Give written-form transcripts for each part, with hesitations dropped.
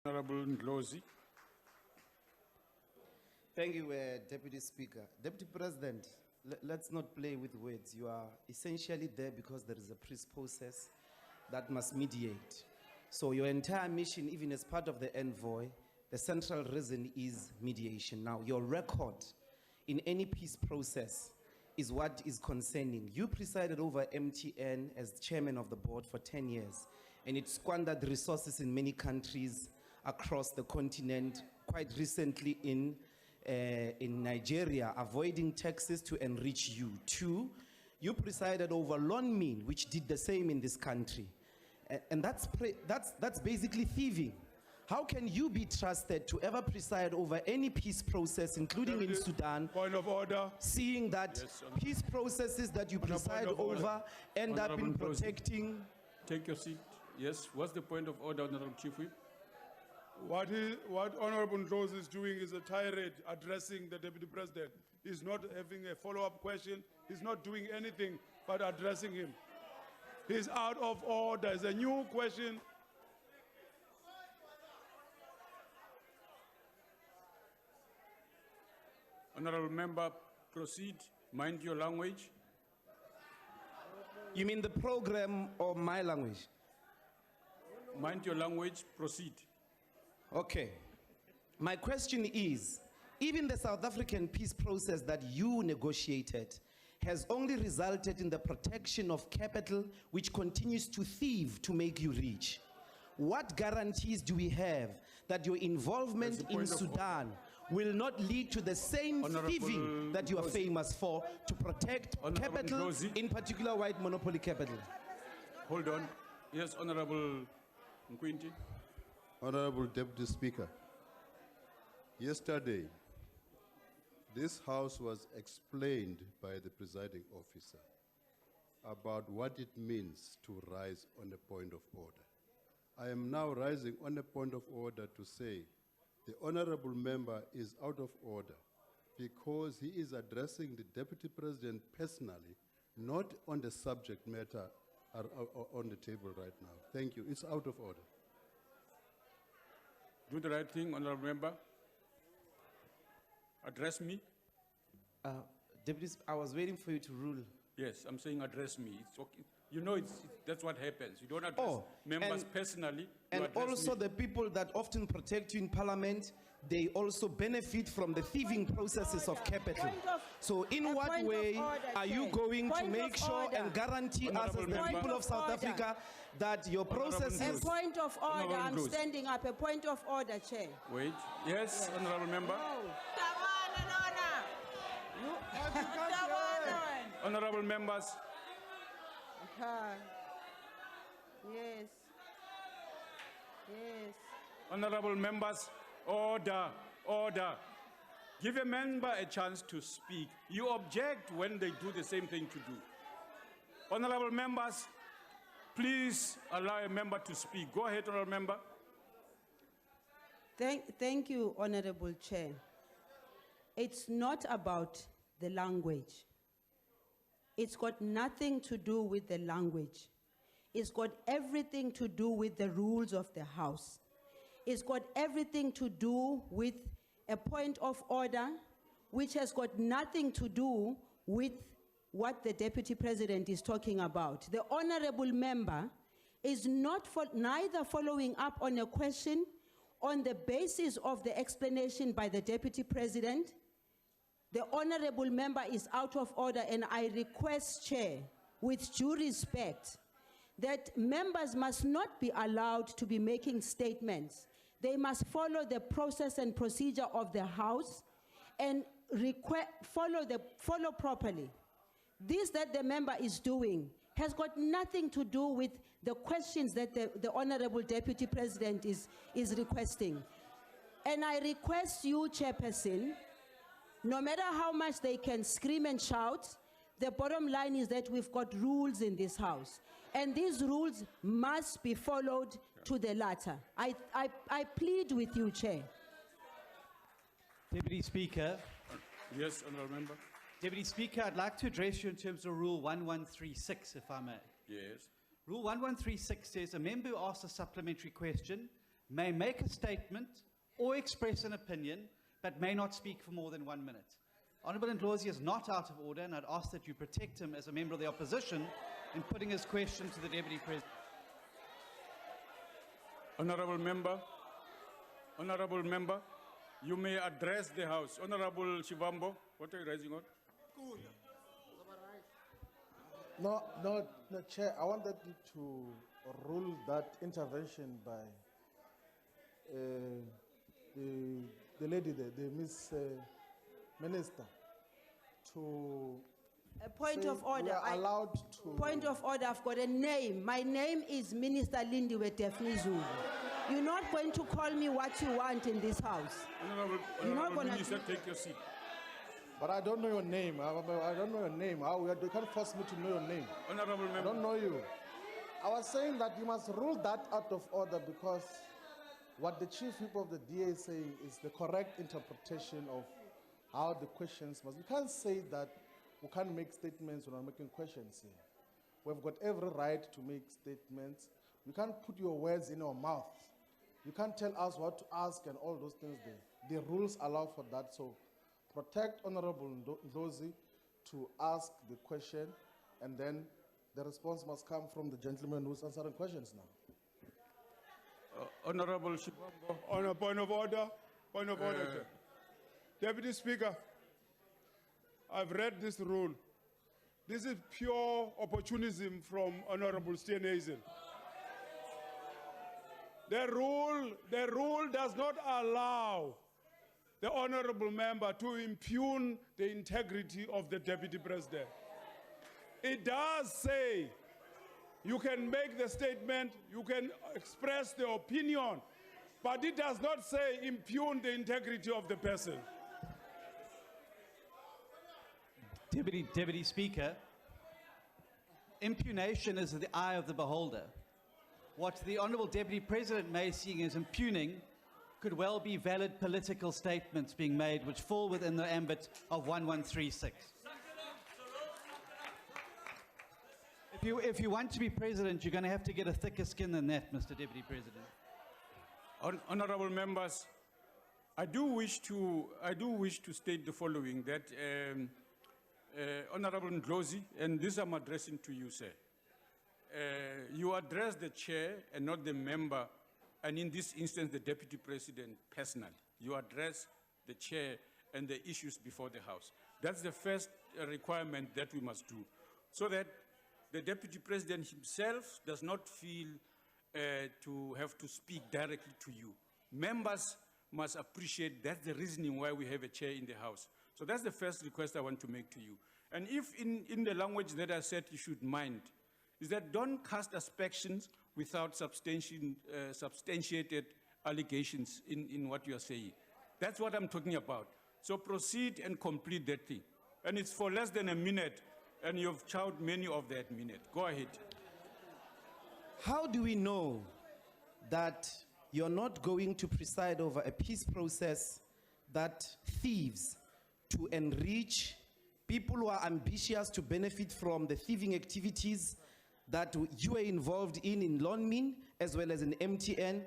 Honorable Ndlozi. Thank you, Deputy Speaker. Deputy President, let's not play with words. You are essentially there because there is a process that must mediate. So your entire mission, even as part of the envoy, the central reason is mediation. Now, your record in any peace process is what is concerning. You presided over MTN as chairman of the board for 10 years, and it squandered resources in many countries across the continent, quite recently in Nigeria, avoiding taxes to enrich you. 2, you presided over Lonmin, which did the same in this country. And that's basically thieving. How can you be trusted to ever preside over any peace process, including in Sudan? Point of order. Seeing that peace processes that you preside over end up in protecting. Take your seat. Yes. What's the point of order, Honorable Chief Whip? What Honorable Ndlozi is doing is a tirade addressing the Deputy President. He's not having a follow-up question. He's not doing anything but addressing him. He's out of order. There's a new question. Honorable Member, proceed. Mind your language. You mean the program or my language? Mind your language. Proceed. Okay. My question is, even the South African peace process that you negotiated has only resulted in the protection of capital, which continues to thieve to make you rich. What guarantees do we have that your involvement in Sudan will not lead to the same thieving that you are famous for to protect capital, in particular white monopoly capital? Hold on. Yes, Honorable Nkwinti. Honorable Deputy Speaker, yesterday, this House was explained by the presiding officer about what it means to rise on a point of order. I am now rising on a point of order to say the honorable member is out of order because he is addressing the Deputy President personally, not on the subject matter on the table right now. Thank you. It's out of order. Do the right thing, Honorable Member. Address me. Deputy, I was waiting for you to rule. Yes, I'm saying address me. It's okay. You know, that's what happens. You don't address members personally. And also the people that often protect you in Parliament, they also benefit from the thieving processes of capital. So in what way are you going to make sure and guarantee us as the people of South Africa that your processes... A point of order. I'm standing up. A point of order, Chair. Wait. Yes, Honorable Member. Honorable members. Yes. Yes. Honorable members, order, order. Give a member a chance to speak. You object when they do the same thing to do. Honorable members, please allow a member to speak. Go ahead, Honorable Member. Thank you, Honorable Chair. It's not about the language. It's got nothing to do with the language. It's got everything to do with the rules of the House. It's got everything to do with a point of order, which has got nothing to do with what the Deputy President is talking about. The honorable member is neither following up on a question on the basis of the explanation by the Deputy President. The honorable member is out of order, and I request, Chair, with due respect, that members must not be allowed to be making statements. They must follow the process and procedure of the House and follow properly. This that the member is doing has got nothing to do with the questions that the Honorable Deputy President is requesting. And I request you, Chairperson, no matter how much they can scream and shout, the bottom line is that we've got rules in this House. And these rules must be followed to the latter. I plead with you, Chair. Deputy Speaker. Yes, Honourable Member. Deputy Speaker, I'd like to address you in terms of Rule 1136, if I may. Yes. Rule 1136 says a member who asks a supplementary question may make a statement or express an opinion, but may not speak for more than 1 minute. Honourable Ndlozi is not out of order, and I'd ask that you protect him as a member of the opposition in putting his question to the Deputy President. Honourable member, you may address the House. Honourable Shivambo, what are you raising on? No, Chair, I wanted you to rule that intervention by the lady, the Miss Minister, to A point say of order. we are allowed to. Point of order. I've got a name. My name is Minister Lindiwe Daphne Zulu. You're not going to call me what you want in this house. You're not Honourable gonna Minister, do- take your seat. But I don't know your name. I don't know your name. You can't force me to know your name. Honourable I member. don't know you. I was saying that you must rule that out of order because what the Chief Whip of the DA is saying is the correct interpretation of how the questions must. We can't say that we can't make statements when we're making questions here. We've got every right to make statements. You can't put your words in our mouth. You can't tell us what to ask and all those things there. The rules allow for that, so protect Honorable Ndlozi to ask the question, and then the response must come from the gentleman who's answering questions now. Honourable Shivambo. On a point of order, Chair. Deputy Speaker, I've read this rule. This is pure opportunism from Honorable Steenhuisen. The rule does not allow the honorable member to impugn the integrity of the Deputy President. It does say you can make the statement, you can express the opinion, but it does not say impugn the integrity of the person. Deputy Speaker, impugnation is the eye of the beholder. What the Honourable Deputy President may see as impugning could well be valid political statements being made which fall within the ambit of 1136. If you want to be president, you're going to have to get a thicker skin than that, Mr. Deputy President. Honourable members, I do wish to state the following, that Honourable Ndlozi, and this I'm addressing to you, sir. You address the chair and not the member, and in this instance, the Deputy President personally. You address the chair and the issues before the House. That's the first requirement that we must do, so that the Deputy President himself does not feel to have to speak directly to you. Members must appreciate that's the reasoning why we have a chair in the House. So that's the first request I want to make to you. And if in the language that I said you should mind, is that don't cast aspersions without substantiated allegations in what you are saying. That's what I'm talking about. So proceed and complete that thing. And it's for less than a minute, and you've chowed many of that minute. Go ahead. How do we know that you're not going to preside over a peace process that thieves to enrich people who are ambitious to benefit from the thieving activities that you are involved in Lonmin as well as in MTN,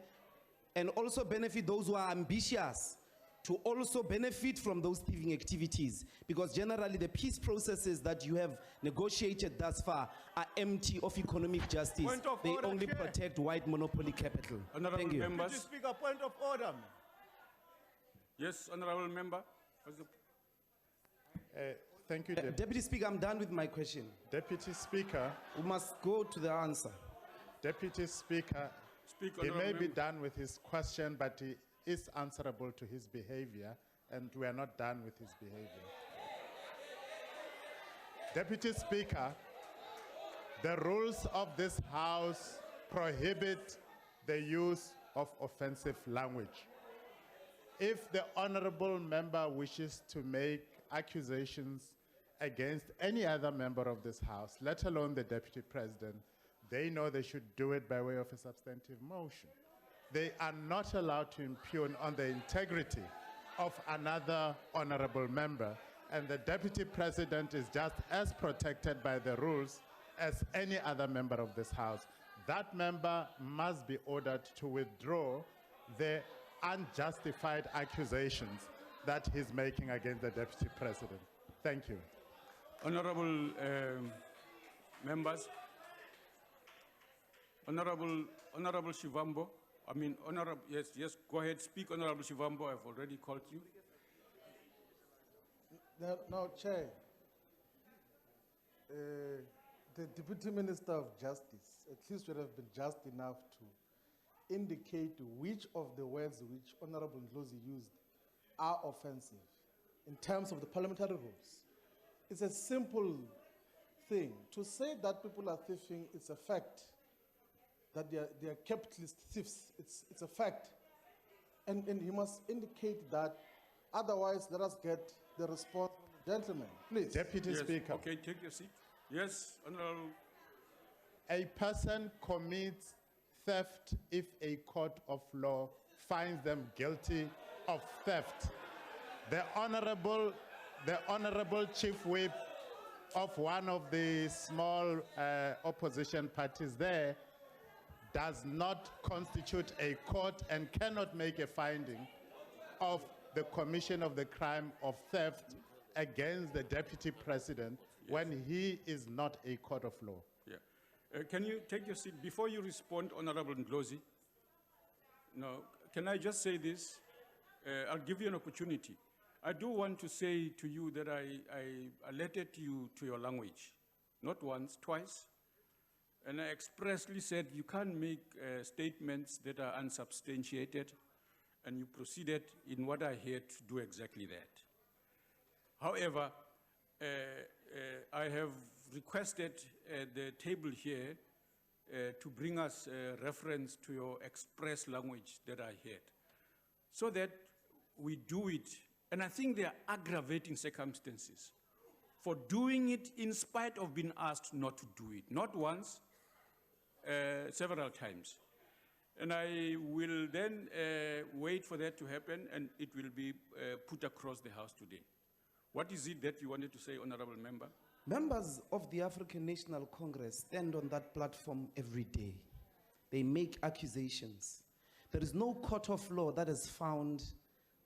and also benefit those who are ambitious to also benefit from those thieving activities? Because generally the peace processes that you have negotiated thus far are empty of economic justice. Point of They order, only Chair. protect white monopoly capital. Honourable Thank you. members. Deputy Speaker, point of order. Yes, Honourable Member. What's the- Thank you, Deputy. Deputy Speaker, I'm done with my question. Deputy Speaker. We must go to the answer. Deputy Speaker, Speak, he Honourable may be Member. done with his question, but he is answerable to his behavior, and we are not done with his behavior. Deputy Speaker, the rules of this House prohibit the use of offensive language. If the honorable member wishes to make accusations against any other member of this House, let alone the Deputy President, they know they should do it by way of a substantive motion. They are not allowed to impugn on the integrity of another honorable member, and the Deputy President is just as protected by the rules as any other member of this House. That member must be ordered to withdraw the unjustified accusations that he's making against the Deputy President. Thank you. Honorable members, Honorable Shivambo, yes, go ahead, speak, Honorable Shivambo, I've already called you. No, Chair. The Deputy Minister of Justice at least would have been just enough to indicate which of the words which Honorable Ndlozi used are offensive in terms of the parliamentary rules. It's a simple thing. To say that people are thieving, it's a fact. That they are capitalist thieves, it's a fact. And he must indicate that, otherwise let us get the response from the gentleman, please. Deputy Speaker. Okay, take your seat. Yes, Honorable. A person commits theft if a court of law finds them guilty of theft. The Honorable Chief Whip of one of the small opposition parties there does not constitute a court and cannot make a finding of the commission of the crime of theft against the Deputy President when he is not a court of law. Yeah. Can you take your seat? Before you respond, Honorable Ndlozi, no, can I just say this? I'll give you an opportunity. I do want to say to you that I alerted you to your language, not once, twice. And I expressly said you can't make statements that are unsubstantiated, and you proceeded in what I heard to do exactly that. However, I have requested the table here to bring us reference to your express language that I heard, so that we do it. And I think there are aggravating circumstances for doing it in spite of being asked not to do it, not once, several times. And I will then wait for that to happen, and it will be put across the House today. What is it that you wanted to say, Honorable Member? Members of the African National Congress stand on that platform every day. They make accusations. There is no court of law that has found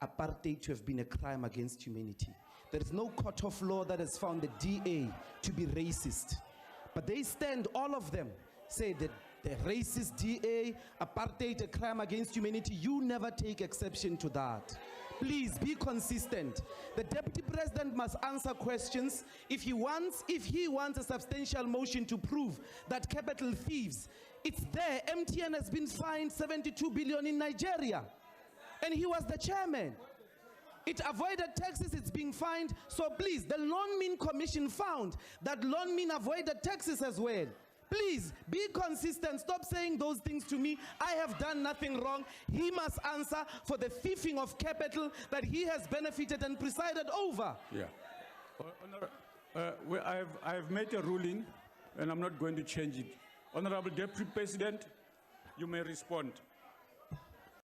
apartheid to have been a crime against humanity. There is no court of law that has found the DA to be racist. But they stand, all of them, say that the racist DA, apartheid, a crime against humanity. You never take exception to that. Please be consistent. The Deputy President must answer questions. If he wants a substantial motion to prove that capital thieves, it's there. MTN has been fined 72 billion in Nigeria, and he was the chairman. It avoided taxes, it's being fined. So please, the Loan Min Commission found that Loan Min avoided taxes as well. Please, be consistent. Stop saying those things to me. I have done nothing wrong. He must answer for the thieving of capital that he has benefited and presided over. Yeah. I've made a ruling, and I'm not going to change it. Honorable Deputy President, you may respond.